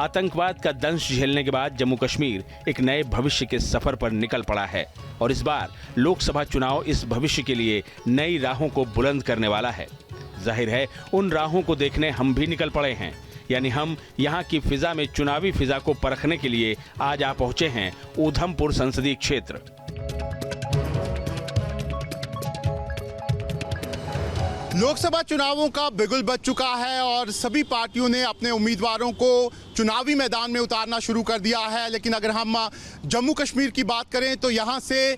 आतंकवाद का दंश झेलने के बाद जम्मू कश्मीर एक नए भविष्य के सफर पर निकल पड़ा है और इस बार लोकसभा चुनाव इस भविष्य के लिए नई राहों को बुलंद करने वाला है। जाहिर है उन राहों को देखने हम भी निकल पड़े हैं, यानी हम यहाँ की फिजा में चुनावी फिजा को परखने के लिए आज आ पहुंचे हैं ऊधमपुर संसदीय क्षेत्र। लोकसभा चुनावों का बिगुल बज चुका है और सभी पार्टियों ने अपने उम्मीदवारों को चुनावी मैदान में उतारना शुरू कर दिया है। लेकिन अगर हम जम्मू कश्मीर की बात करें तो यहाँ से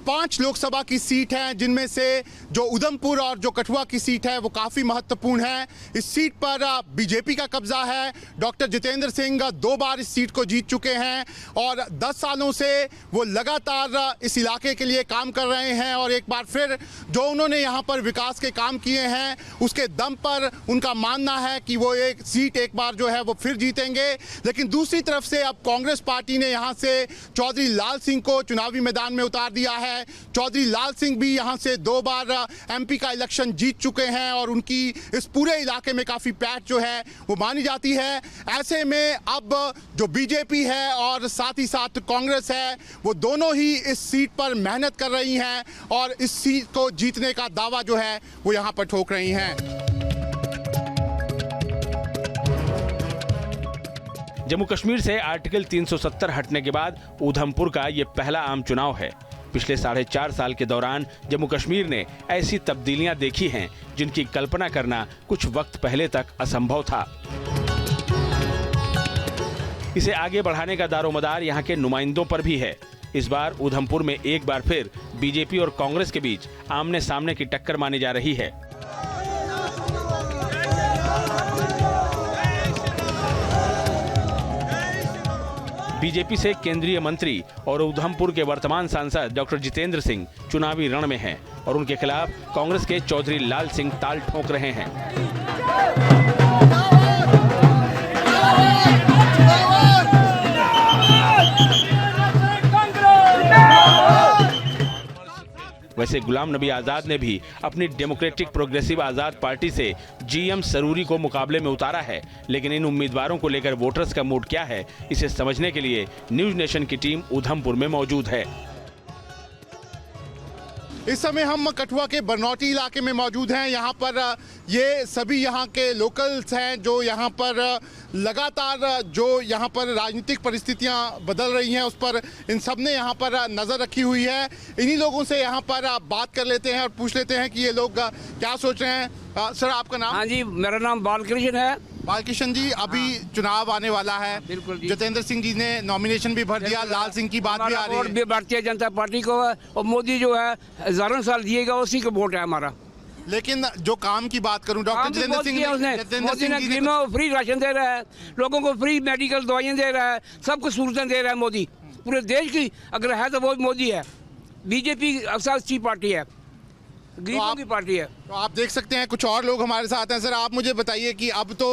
5 लोकसभा की सीट हैं, जिनमें से जो उधमपुर और जो कठुआ की सीट है वो काफ़ी महत्वपूर्ण है। इस सीट पर बीजेपी का कब्जा है। डॉक्टर जितेंद्र सिंह 2 बार इस सीट को जीत चुके हैं और 10 सालों से वो लगातार इस इलाके के लिए काम कर रहे हैं और एक बार फिर जो उन्होंने यहाँ पर विकास के काम किए हैं उसके दम पर उनका मानना है कि वो एक सीट एक बार जो है वो फिर जीतेंगे। लेकिन दूसरी तरफ से अब कांग्रेस पार्टी ने यहाँ से चौधरी लाल सिंह को चुनावी मैदान में उतार दिया है। चौधरी लाल सिंह भी यहां से 2 बार एमपी का इलेक्शन जीत चुके हैं और उनकी इस पूरे इलाके में काफी पैठ जो है वो मानी जाती है। ऐसे में अब जो बीजेपी है और साथ ही साथ कांग्रेस है वो दोनों ही इस सीट पर मेहनत कर रही हैं और इस सीट को जीतने का दावा जो है वो यहां पर ठोक रही हैं। जम्मू कश्मीर से आर्टिकल 370 हटने के बाद ऊधमपुर का ये पहला आम चुनाव है। पिछले 4.5 साल के दौरान जम्मू कश्मीर ने ऐसी तब्दीलियां देखी हैं जिनकी कल्पना करना कुछ वक्त पहले तक असंभव था। इसे आगे बढ़ाने का दारोमदार यहां के नुमाइंदों पर भी है। इस बार ऊधमपुर में एक बार फिर बीजेपी और कांग्रेस के बीच आमने सामने की टक्कर मानी जा रही है। बीजेपी से केंद्रीय मंत्री और ऊधमपुर के वर्तमान सांसद डॉक्टर जितेंद्र सिंह चुनावी रण में हैं और उनके खिलाफ कांग्रेस के चौधरी लाल सिंह ताल ठोक रहे हैं। वैसे गुलाम नबी आजाद ने भी अपनी डेमोक्रेटिक प्रोग्रेसिव आजाद पार्टी से जीएम सरूरी को मुकाबले में उतारा है। लेकिन इन उम्मीदवारों को लेकर वोटर्स का मूड क्या है, इसे समझने के लिए न्यूज नेशन की टीम ऊधमपुर में मौजूद है। इस समय हम कठुआ के बरनौटी इलाके में मौजूद हैं। यहाँ पर ये सभी यहाँ के लोकल्स हैं जो यहाँ पर लगातार जो यहाँ पर राजनीतिक परिस्थितियाँ बदल रही हैं उस पर इन सब ने यहाँ पर नज़र रखी हुई है। इन्हीं लोगों से यहाँ पर बात कर लेते हैं और पूछ लेते हैं कि ये लोग क्या सोच रहे हैं। सर आपका नाम? हाँ जी, मेरा नाम बालकृष्ण है। बालकृष्ण जी, अभी चुनाव आने वाला है। बिल्कुल जी। जितेंद्र सिंह जी ने नॉमिनेशन भी भर दिया, लाल सिंह की बात भी आ रही है। भारतीय जनता पार्टी को और मोदी जो है हजारों साल दिएगा उसी को वोट है हमारा। लेकिन जो काम की बात करूं, डॉक्टर जितेंद्र सिंह मोदी ने गरीबों को फ्री राशन दे रहा है, लोगों को फ्री मेडिकल दवाइयाँ दे रहा है, सबको सहूलतें दे रहा है मोदी। पूरे देश की अगर है तो वो मोदी है। बीजेपी सबसे अच्छी पार्टी है, गरीबों की पार्टी है। तो आप देख सकते हैं कुछ और लोग हमारे साथ हैं। सर आप मुझे बताइए कि अब तो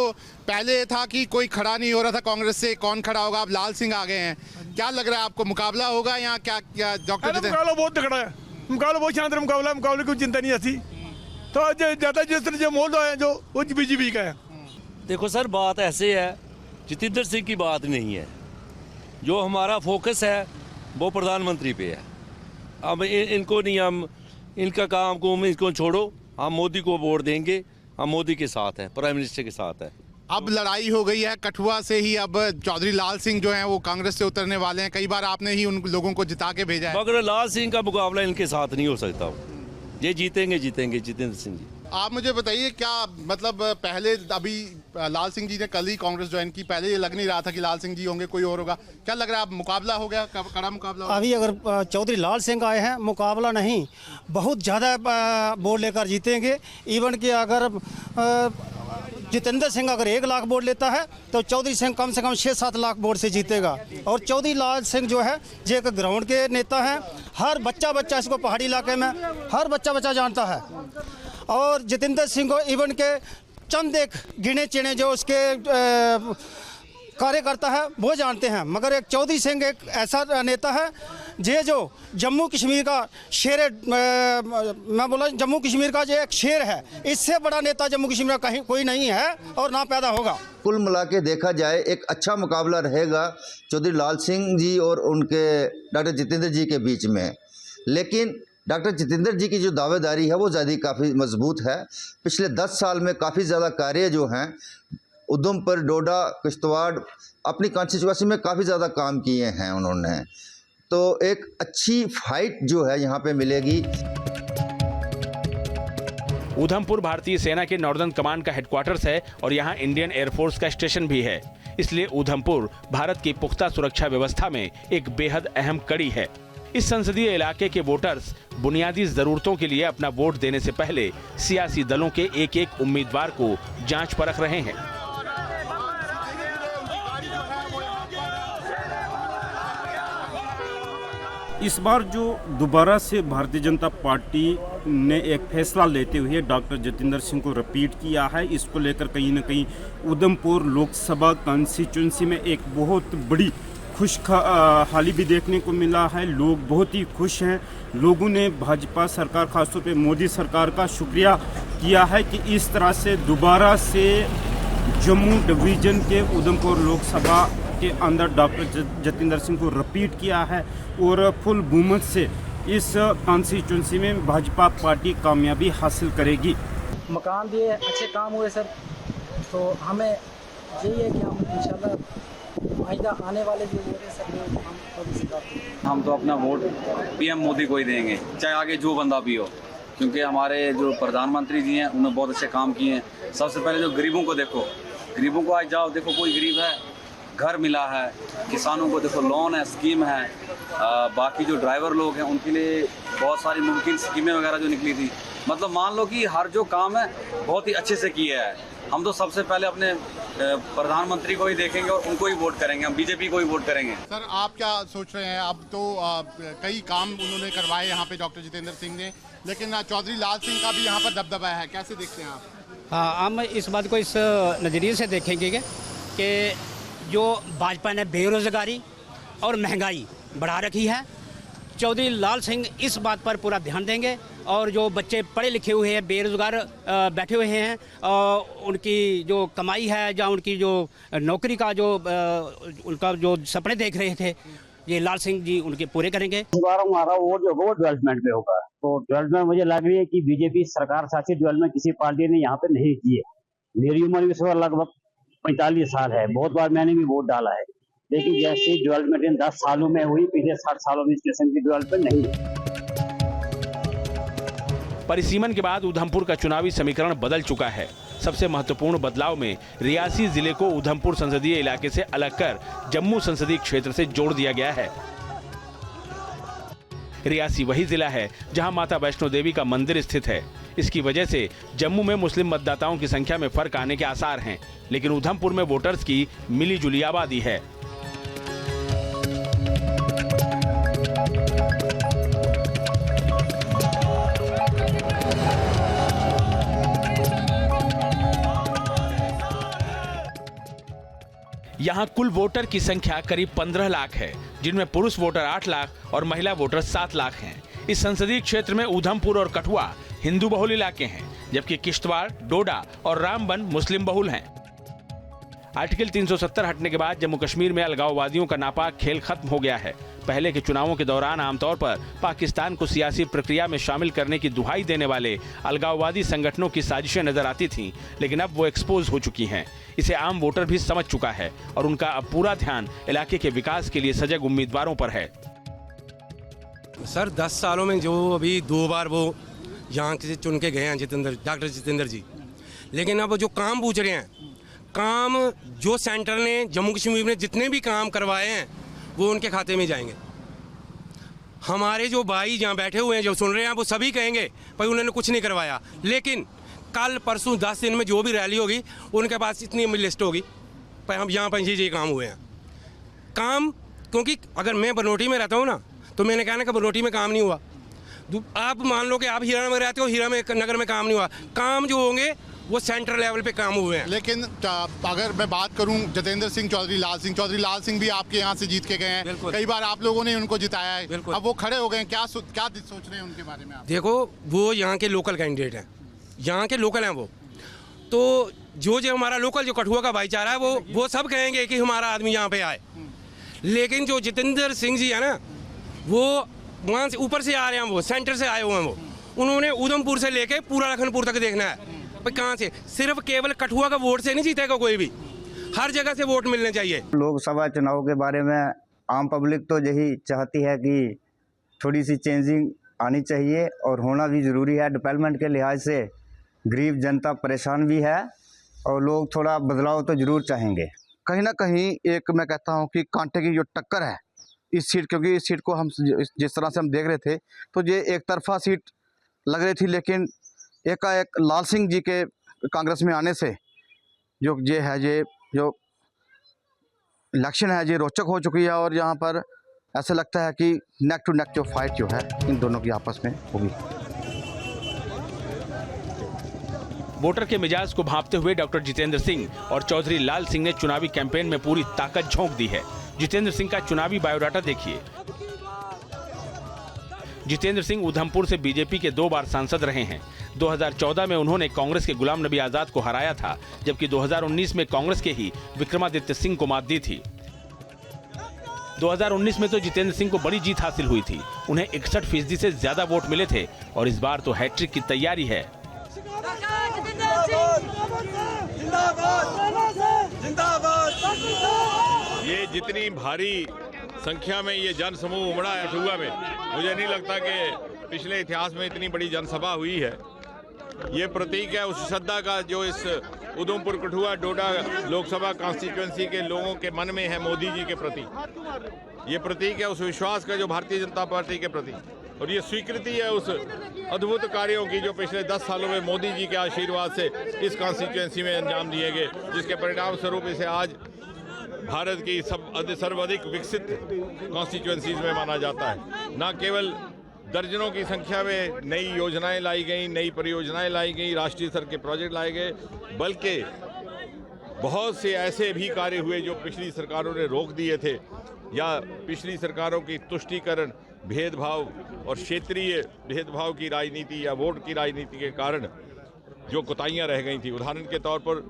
पहले था कि कोई खड़ा नहीं हो रहा था कांग्रेस से, कौन खड़ा होगा, अब लाल सिंह आ गए हैं। क्या लग रहा है आपको, मुकाबला होगा या क्या? डॉक्टर मुकाबला बहुत तगड़ा है, मुकाबला बहुत शानदार मुकाबला, मुकाबले की चिंता नहीं आती। तो ज्यादा जिस तरह जो मोल है जो वो बीजेपी का है। देखो सर, बात ऐसे है, जितेंद्र सिंह की बात नहीं है। जो हमारा फोकस है वो प्रधानमंत्री पे है। अब इनको नहीं, हम इनका काम को इसको छोड़ो, हम मोदी को वोट देंगे। हम मोदी के साथ हैं, प्राइम मिनिस्टर के साथ है। अब लड़ाई हो गई है कठुआ से ही, अब चौधरी लाल सिंह जो हैं वो कांग्रेस से उतरने वाले हैं। कई बार आपने ही उन लोगों को जिता के भेजा है। मगर लाल सिंह का मुकाबला इनके साथ नहीं हो सकता। ये जीतेंगे जितेंद्र सिंह जी। आप मुझे बताइए क्या मतलब, पहले अभी लाल सिंह जी ने कल ही कांग्रेस ज्वाइन की, पहले ये लग नहीं रहा था कि लाल सिंह जी होंगे, कोई और होगा। क्या लग रहा है अब मुकाबला हो गया, कड़ा मुकाबला होगा? अभी अगर चौधरी लाल सिंह आए हैं, मुकाबला नहीं, बहुत ज़्यादा वोट लेकर जीतेंगे। इवन कि अगर जितेंद्र सिंह अगर 1 लाख वोट लेता है तो चौधरी सिंह कम से कम 6-7 लाख वोट से जीतेगा। और चौधरी लाल सिंह जो है ये एक ग्राउंड के नेता हैं। हर बच्चा इसको पहाड़ी इलाके में हर बच्चा जानता है। और जितेंद्र सिंह को इवन के चंद एक गिने चिने जो उसके कार्यकर्ता है वो जानते हैं। मगर एक चौधरी सिंह एक ऐसा नेता है ये जो जम्मू कश्मीर का शेर मैं बोला जम्मू कश्मीर का जो एक शेर है, इससे बड़ा नेता जम्मू कश्मीर का कहीं कोई नहीं है और ना पैदा होगा। कुल मिला के देखा जाए एक अच्छा मुकाबला रहेगा चौधरी लाल सिंह जी और उनके डॉक्टर जितेंद्र जी के बीच में। लेकिन डॉक्टर जितेंद्र जी की जो दावेदारी है वो ज़्यादा काफ़ी मजबूत है। पिछले 10 साल में काफ़ी ज़्यादा कार्य जो हैं उधमपुर, डोडा, किश्तवाड़ अपनी कॉन्स्टिट्यूंसी में काफ़ी ज़्यादा काम किए हैं उन्होंने। तो एक अच्छी फाइट जो है यहाँ पे मिलेगी। उधमपुर भारतीय सेना के नॉर्दर्न कमांड का हेडक्वार्टर्स है और यहाँ इंडियन एयरफोर्स का स्टेशन भी है। इसलिए उधमपुर भारत की पुख्ता सुरक्षा व्यवस्था में एक बेहद अहम कड़ी है। इस संसदीय इलाके के वोटर्स बुनियादी जरूरतों के लिए अपना वोट देने से पहले सियासी दलों के एक एक उम्मीदवार को जांच परख रहे हैं। इस बार जो दोबारा से भारतीय जनता पार्टी ने एक फैसला लेते हुए डॉक्टर जितेंद्र सिंह को रिपीट किया है, इसको लेकर कहीं ना कहीं उधमपुर लोकसभा कॉन्स्टिट्यूंसी में एक बहुत बड़ी खुशहाली भी देखने को मिला है। लोग बहुत ही खुश हैं। लोगों ने भाजपा सरकार, खासतौर पे मोदी सरकार का शुक्रिया किया है कि इस तरह से दोबारा से जम्मू डिवीज़न के उधमपुर लोकसभा के अंदर डॉक्टर जितेंद्र सिंह को रिपीट किया है और फुल बहुमत से इस कॉन्स्टिट्यूंसी में भाजपा पार्टी कामयाबी हासिल करेगी। मकान दिए, अच्छे काम हुए सर, तो हमें यही है कि हम इंशाल्लाह आइंदा आने वाले जो वोट है सर हम तो अपना वोट पीएम मोदी को ही देंगे, चाहे आगे जो बंदा भी हो, क्योंकि हमारे जो प्रधानमंत्री जी हैं उन्होंने बहुत अच्छे काम किए हैं। सबसे पहले जो गरीबों को देखो, गरीबों को आज जाओ देखो, कोई गरीब है घर मिला है, किसानों को देखो लोन है, स्कीम है, बाकी जो ड्राइवर लोग हैं उनके लिए बहुत सारी मुमकिन स्कीमें वगैरह जो निकली थी। मतलब मान लो कि हर जो काम है बहुत ही अच्छे से किया है। हम तो सबसे पहले अपने प्रधानमंत्री को ही देखेंगे और उनको ही वोट करेंगे, हम बीजेपी को ही वोट करेंगे। सर आप क्या सोच रहे हैं? अब तो कई काम उन्होंने करवाए यहाँ पे डॉक्टर जितेंद्र सिंह ने, लेकिन चौधरी लाल सिंह का भी यहाँ पर दबदबा है, कैसे देखते हैं आप? हाँ, हम इस बात को इस नज़रिए से देखेंगे कि जो भाजपा ने बेरोज़गारी और महंगाई बढ़ा रखी है, चौधरी लाल सिंह इस बात पर पूरा ध्यान देंगे और जो बच्चे पढ़े लिखे हुए हैं, बेरोज़गार बैठे हुए हैं, उनकी जो कमाई है या उनकी जो नौकरी का जो उनका जो सपने देख रहे थे, ये लाल सिंह जी उनके पूरे करेंगे। हमारा वोट जो होगा वो डेवलपमेंट पे होगा। तो डेवलपमेंट मुझे लग रही है कि बीजेपी सरकार शासित डेवलपमेंट किसी पार्टी ने यहाँ पे नहीं की है। मेरी उम्र भी इस बार लगभग 45 साल है, बहुत बार मैंने भी वोट डाला है, लेकिन जैसी डेवलपमेंट इन 10 सालों में हुई, पिछले 60 सालों में इस किस्म की डेवलपमेंट नहीं है। परिसीमन के बाद उधमपुर का चुनावी समीकरण बदल चुका है। सबसे महत्वपूर्ण बदलाव में रियासी जिले को उधमपुर संसदीय इलाके से अलग कर जम्मू संसदीय क्षेत्र से जोड़ दिया गया है। रियासी वही जिला है जहां माता वैष्णो देवी का मंदिर स्थित है। इसकी वजह से जम्मू में मुस्लिम मतदाताओं की संख्या में फर्क आने के आसार हैं, लेकिन उधमपुर में वोटर्स की मिलीजुली आबादी है। यहाँ कुल वोटर की संख्या करीब 15 लाख है, जिनमें पुरुष वोटर 8 लाख और महिला वोटर 7 लाख हैं। इस संसदीय क्षेत्र में उधमपुर और कठुआ हिंदू बहुल इलाके हैं, जबकि किश्तवाड़, डोडा और रामबन मुस्लिम बहुल हैं। आर्टिकल 370 हटने के बाद जम्मू कश्मीर में अलगाववादियों का नापाक खेल खत्म हो गया है। पहले के चुनावों के दौरान आमतौर पर पाकिस्तान को सियासी प्रक्रिया में शामिल करने की दुहाई देने वाले अलगाववादी संगठनों की साजिशें नजर आती थीं, लेकिन अब वो एक्सपोज हो चुकी हैं। इसे आम वोटर भी समझ चुका है और उनका अब पूरा ध्यान इलाके के विकास के लिए सजग उम्मीदवारों पर है। सर 10 सालों में जो अभी 2 बार वो यहाँ से चुन के गए हैं डॉक्टर जितेंद्र जी, लेकिन अब जो काम पूछ रहे हैं, काम जो सेंटर ने जम्मू कश्मीर में जितने भी काम करवाए हैं वो उनके खाते में जाएंगे। हमारे जो भाई जहाँ बैठे हुए हैं जो सुन रहे हैं वो सभी कहेंगे भाई उन्होंने कुछ नहीं करवाया, लेकिन कल परसों 10 दिन में जो भी रैली होगी उनके पास इतनी लिस्ट होगी भाई हम यहाँ पर ये काम हुए हैं। काम क्योंकि अगर मैं बनोटी में रहता हूँ ना, तो मैंने कहना कि बनोटी में काम नहीं हुआ। आप मान लो कि आप हीरा में रहते हो, हीरा में नगर में काम नहीं हुआ। काम जो होंगे वो सेंट्रल लेवल पे काम हुए हैं। लेकिन अगर मैं बात करूं जितेंद्र सिंह चौधरी लाल सिंह भी आपके यहाँ से जीत के गए हैं, कई बार आप लोगों ने उनको जिताया है, अब वो खड़े हो गए हैं, क्या सोच रहे हैं उनके बारे में आप? देखो वो यहाँ के लोकल कैंडिडेट हैं, यहाँ के लोकल हैं वो, तो जो हमारा लोकल जो कठुआ का भाईचारा है वो सब कहेंगे कि हमारा आदमी यहाँ पे आए। लेकिन जो जितेंद्र सिंह जी है ना, वो वहाँ से ऊपर से आ रहे हैं, वो सेंटर से आए हुए हैं, वो उन्होंने उधमपुर से लेके पूरा लखनपुर तक देखना है भाई कहाँ से, सिर्फ केवल कठुआ का वोट से नहीं जीतेगा कोई भी, हर जगह से वोट मिलने चाहिए। लोकसभा चुनाव के बारे में आम पब्लिक तो यही चाहती है कि थोड़ी सी चेंजिंग आनी चाहिए और होना भी ज़रूरी है। डेवलपमेंट के लिहाज से गरीब जनता परेशान भी है और लोग थोड़ा बदलाव तो ज़रूर चाहेंगे। कहीं ना कहीं एक मैं कहता हूं कि कांटे की जो टक्कर है इस सीट, क्योंकि इस सीट को हम जिस तरह से हम देख रहे थे तो ये एक तरफा सीट लग रही थी, लेकिन एकाएक लाल सिंह जी के कांग्रेस में आने से जो इलेक्शन है ये रोचक हो चुकी है और यहाँ पर ऐसा लगता है कि नेक टू नेक जो फाइट जो है इन दोनों की आपस में होगी। वोटर के मिजाज को भांपते हुए डॉक्टर जितेंद्र सिंह और चौधरी लाल सिंह ने चुनावी कैंपेन में पूरी ताकत झोंक दी है। जितेंद्र सिंह का चुनावी बायोडाटा देखिए। जितेंद्र सिंह उधमपुर से बीजेपी के 2 बार सांसद रहे हैं। 2014 में उन्होंने कांग्रेस के गुलाम नबी आजाद को हराया था, जबकि 2019 में कांग्रेस के ही विक्रमादित्य सिंह को मात दी थी। 2019 में तो जितेंद्र सिंह को बड़ी जीत हासिल हुई थी, उन्हें 61% से ज्यादा वोट मिले थे और इस बार तो हैट्रिक की तैयारी है। ये जितनी भारी संख्या में ये जन समूह उमड़ा है कठुआ में, मुझे नहीं लगता कि पिछले इतिहास में इतनी बड़ी जनसभा हुई है। ये प्रतीक है उस श्रद्धा का जो इस उधमपुर कठुआ डोडा लोकसभा कॉन्स्टिट्यूएंसी के लोगों के मन में है मोदी जी के प्रति। ये प्रतीक है उस विश्वास का जो भारतीय जनता पार्टी के प्रति, और ये स्वीकृति है उस अद्भुत कार्यों की जो पिछले 10 सालों में मोदी जी के आशीर्वाद से इस कॉन्स्टिट्यूएंसी में अंजाम दिए गए, जिसके परिणाम स्वरूप इसे आज भारत की सर्वाधिक विकसित कॉन्स्टिट्यूएंसीज में माना जाता है। न केवल दर्जनों की संख्या में नई योजनाएं लाई गई, नई परियोजनाएं लाई गई, राष्ट्रीय स्तर के प्रोजेक्ट लाए गए, बल्कि बहुत से ऐसे भी कार्य हुए जो पिछली सरकारों ने रोक दिए थे या पिछली सरकारों की तुष्टीकरण, भेदभाव और क्षेत्रीय भेदभाव की राजनीति या वोट की राजनीति के कारण जो कोताहियां रह गई थी। उदाहरण के तौर पर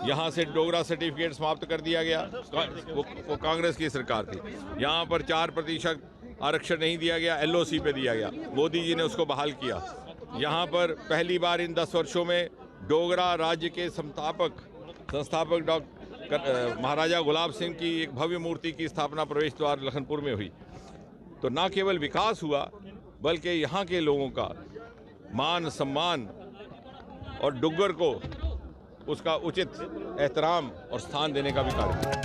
यहाँ से डोगरा सर्टिफिकेट समाप्त कर दिया गया, वो कांग्रेस की सरकार थी। यहाँ पर 4% आरक्षण नहीं दिया गया, LOC पे दिया गया, मोदी जी ने उसको बहाल किया। यहाँ पर पहली बार इन 10 वर्षों में डोगरा राज्य के संस्थापक डॉक्टर महाराजा गुलाब सिंह की एक भव्य मूर्ति की स्थापना प्रवेश द्वार लखनपुर में हुई। तो न केवल विकास हुआ बल्कि यहाँ के लोगों का मान सम्मान और डुग्गर को उसका उचित एहतराम और स्थान देने का भी कार्य।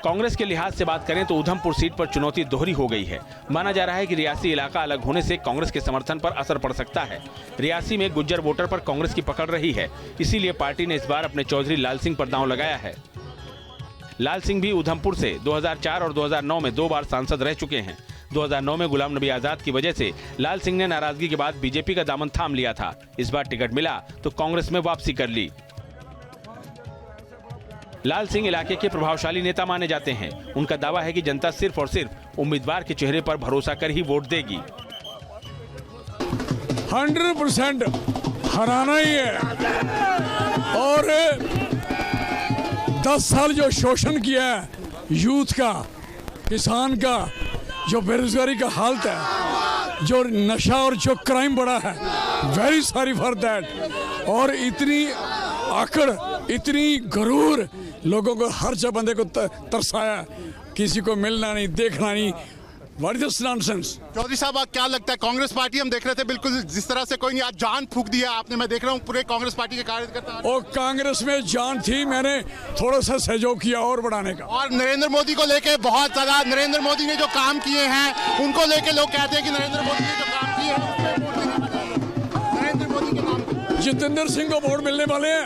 कांग्रेस के लिहाज से बात करें तो उधमपुर सीट पर चुनौती दोहरी हो गई है। माना जा रहा है कि रियासी इलाका अलग होने से कांग्रेस के समर्थन पर असर पड़ सकता है। रियासी में गुज्जर वोटर पर कांग्रेस की पकड़ रही है, इसीलिए पार्टी ने इस बार अपने चौधरी लाल सिंह पर दांव लगाया है। लाल सिंह भी उधमपुर से 2004 और 2009 में 2 बार सांसद रह चुके हैं। 2009 में गुलाम नबी आजाद की वजह से लाल सिंह ने नाराजगी के बाद बीजेपी का दामन थाम लिया था। इस बार टिकट मिला तो कांग्रेस में वापसी कर ली। लाल सिंह इलाके के प्रभावशाली नेता माने जाते हैं। उनका दावा है कि जनता सिर्फ और सिर्फ उम्मीदवार के चेहरे पर भरोसा कर ही वोट देगी। 100% हराना ही है। और 10 साल जो शोषण किया है यूथ का, किसान का, जो बेरोजगारी का हालत है, जो नशा और जो क्राइम बढ़ा है, वेरी सॉरी फॉर दैट। और इतनी आकड़, इतनी गरूर, लोगों को हर जगह बंदे को तरसाया, किसी को मिलना नहीं, देखना नहीं। What is this nonsense? Chaudhary साहब, क्या लगता है कांग्रेस पार्टी, हम देख रहे थे बिल्कुल जिस तरह से कोई नहीं, आज जान फूंक दिया आपने। मैं देख रहा हूँ पूरे कांग्रेस पार्टी के कार्यकर्ता। और कांग्रेस में जान थी, मैंने थोड़ा सा सहयोग किया और बढ़ाने का। और नरेंद्र मोदी को लेके बहुत ज्यादा, नरेंद्र मोदी ने जो काम किए हैं उनको लेके लोग कहते हैं कि नरेंद्र मोदी ने जो काम किए हैं नरेंद्र मोदी के नाम। जितेंद्र सिंह को वोट मिलने वाले हैं,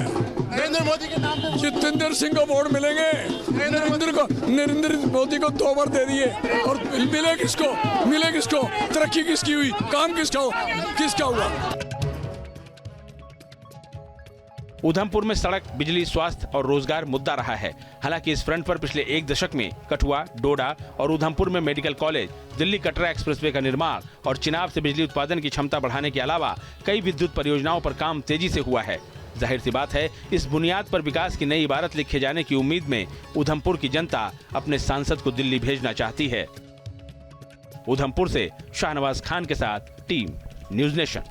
नरेंद्र मोदी के नाम पे जितेंद्र सिंह को वोट मिलेंगे। नरेंद्र मोदी को 2 बार दे दिए और मिले किसको? तरक्की किसकी हुई? काम किसका हुआ? उधमपुर में सड़क, बिजली, स्वास्थ्य और रोजगार मुद्दा रहा है। हालांकि इस फ्रंट पर पिछले एक दशक में कठुआ, डोडा और उधमपुर में medical college, Delhi Katra expressway का निर्माण और चिनाब से बिजली उत्पादन की क्षमता बढ़ाने के अलावा कई विद्युत परियोजनाओं पर काम तेजी से हुआ है। जाहिर सी बात है, इस बुनियाद पर विकास की नई इबारत लिखे जाने की उम्मीद में उधमपुर की जनता अपने सांसद को दिल्ली भेजना चाहती है। उधमपुर से शाहनवाज खान के साथ टीम न्यूज़ नेशन।